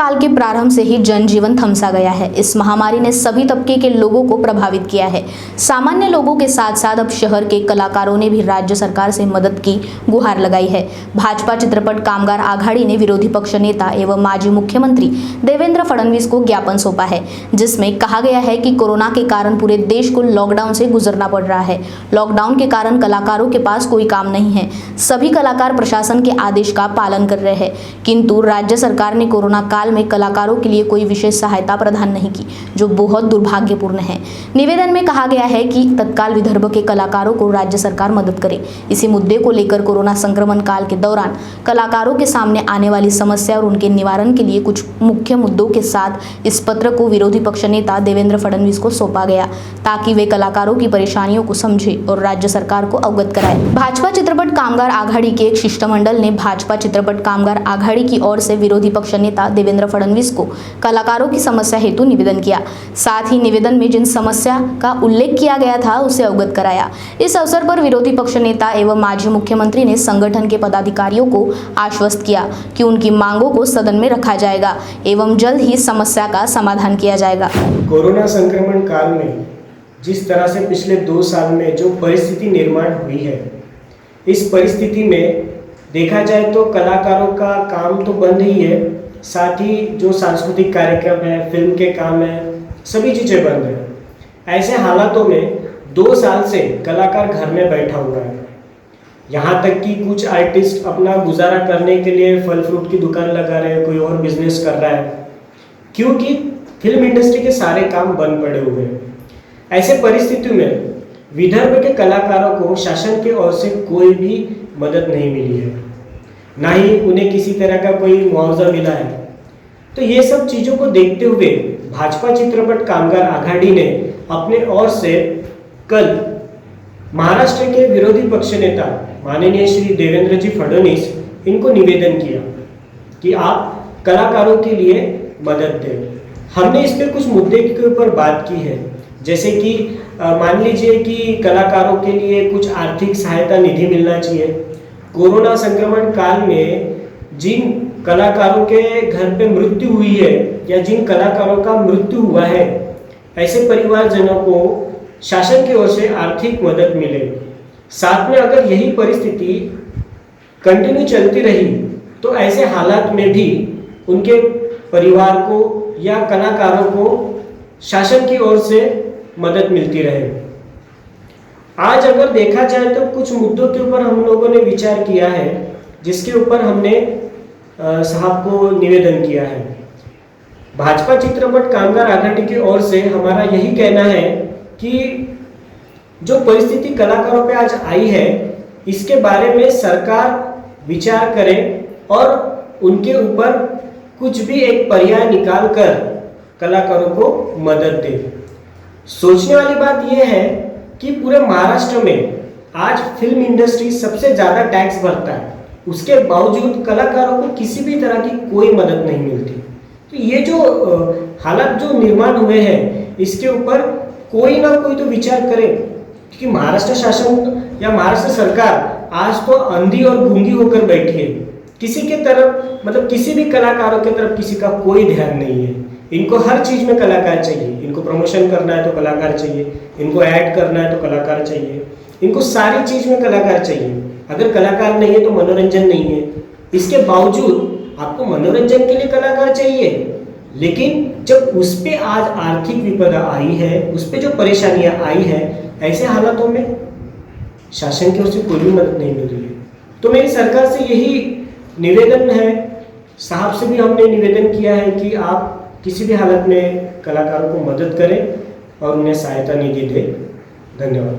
काल के प्रारंभ से ही जनजीवन थमसा गया है। इस महामारी ने सभी तबके के लोगों को प्रभावित किया है। सामान्य लोगों के साथ साथ अब शहर के कलाकारों ने भी राज्य सरकार से मदद की गुहार लगाई है। भाजपा चित्रपट कामगार आघाड़ी ने विरोधी पक्ष नेता एवं माजी मुख्यमंत्री देवेंद्र फडणवीस को ज्ञापन सौंपा है, जिसमें कहा गया है कि कोरोना के कारण पूरे देश को लॉकडाउन से गुजरना पड़ रहा है। लॉकडाउन के कारण कलाकारों के पास कोई काम नहीं है। सभी कलाकार प्रशासन के आदेश का पालन कर रहे हैं, किंतु राज्य सरकार ने कोरोना काल में कलाकारों के लिए कोई विशेष सहायता प्रदान नहीं की, जो बहुत दुर्भाग्यपूर्ण है। निवेदन में कहा गया है कि तत्काल विदर्भ के कलाकारों को राज्य सरकार मदद करे। इसी मुद्दे को लेकर कोरोना संक्रमण काल के दौरान कलाकारों के सामने आने वाली समस्या और उनके निवारण के लिए कुछ मुख्य मुद्दों के साथ इस पत्र को विरोधी पक्ष नेता देवेंद्र फडणवीस को सौंपा गया, ताकि वे कलाकारों की परेशानियों को समझे और राज्य सरकार को अवगत कराए। भाजपा चित्रपट कामगार आघाड़ी के एक शिष्टमंडल ने भाजपा चित्रपट कामगार आघाड़ी की ओर से विरोधी पक्ष नेता देवेंद्र फडणवीस को कलाकारों की समस्या हेतु निवेदन किया। साथ ही निवेदन में जिन समस्या का उल्लेख किया गया था उसे अवगत कराया। इस अवसर पर विरोधी पक्ष नेता एवं माजी मुख्यमंत्री ने संगठन के पदाधिकारियों को आश्वस्त किया कि उनकी मांगों को सदन में रखा जाएगा एवं जल्द ही समस्या का समाधान किया जाएगा। कोरोना संक्रमण काल में जिस तरह से पिछले 2 साल में जो परिस्थिति निर्माण हुई है, इस परिस्थिति में देखा जाए तो कलाकारों का काम तो बंद ही है, साथ ही जो सांस्कृतिक कार्यक्रम है, फिल्म के काम है, सभी चीज़ें बंद है। ऐसे हालातों में 2 साल से कलाकार घर में बैठा हुआ है। यहाँ तक कि कुछ आर्टिस्ट अपना गुजारा करने के लिए फल फ्रूट की दुकान लगा रहे हैं, कोई और बिजनेस कर रहा है, क्योंकि फिल्म इंडस्ट्री के सारे काम बंद पड़े हुए हैं। ऐसे परिस्थितियों में विदर्भ के कलाकारों को शासन की ओर से कोई भी मदद नहीं मिली है, ना ही उन्हें किसी तरह का कोई मुआवजा मिला है। तो ये सब चीज़ों को देखते हुए भाजपा चित्रपट कामगार आघाड़ी ने अपने ओर से कल महाराष्ट्र के विरोधी पक्ष नेता माननीय श्री देवेंद्र जी फडणवीस इनको निवेदन किया कि आप कलाकारों के लिए मदद दें। हमने इस पे कुछ मुद्दे के ऊपर बात की है, जैसे कि मान लीजिए कि कलाकारों के लिए कुछ आर्थिक सहायता निधि मिलना चाहिए। कोरोना संक्रमण काल में जिन कलाकारों के घर पे मृत्यु हुई है या जिन कलाकारों का मृत्यु हुआ है, ऐसे परिवारजनों को शासन की ओर से आर्थिक मदद मिले। साथ में अगर यही परिस्थिति कंटिन्यू चलती रही तो ऐसे हालात में भी उनके परिवार को या कलाकारों को शासन की ओर से मदद मिलती रहे। आज अगर देखा जाए तो कुछ मुद्दों के ऊपर हम लोगों ने विचार किया है, जिसके ऊपर हमने साहब को निवेदन किया है। भाजपा चित्रपट कामगार आघाड़ी की ओर से हमारा यही कहना है कि जो परिस्थिति कलाकारों पे आज आई है, इसके बारे में सरकार विचार करे और उनके ऊपर कुछ भी एक पर्याय निकाल कर कलाकारों को मदद दे। सोचने वाली बात यह है कि पूरे महाराष्ट्र में आज फिल्म इंडस्ट्री सबसे ज़्यादा टैक्स भरता है, उसके बावजूद कलाकारों को किसी भी तरह की कोई मदद नहीं मिलती। तो ये जो हालात जो निर्माण हुए हैं, इसके ऊपर कोई ना कोई तो विचार करे, क्योंकि महाराष्ट्र शासन या महाराष्ट्र सरकार आज तो अंधी और गूंगी होकर बैठी है। किसी के तरफ मतलब किसी भी कलाकारों के तरफ किसी का कोई ध्यान नहीं है। इनको हर चीज़ में कलाकार चाहिए, इनको प्रमोशन करना है तो कलाकार चाहिए, इनको ऐड करना है तो कलाकार चाहिए, इनको सारी चीज़ में कलाकार चाहिए। अगर कलाकार नहीं है तो मनोरंजन नहीं है। इसके बावजूद आपको मनोरंजन के लिए कलाकार चाहिए, लेकिन जब उस पर आज आर्थिक विपदा आई है, उस पर जो परेशानियां आई हैं, ऐसे हालातों में शासन की ओर से कोई भी मदद नहीं मिल रही है। तो मेरी सरकार से यही निवेदन है, साहब से भी हमने निवेदन किया है कि आप किसी भी हालत में कलाकारों को मदद करें और उन्हें सहायता निधि दें। धन्यवाद।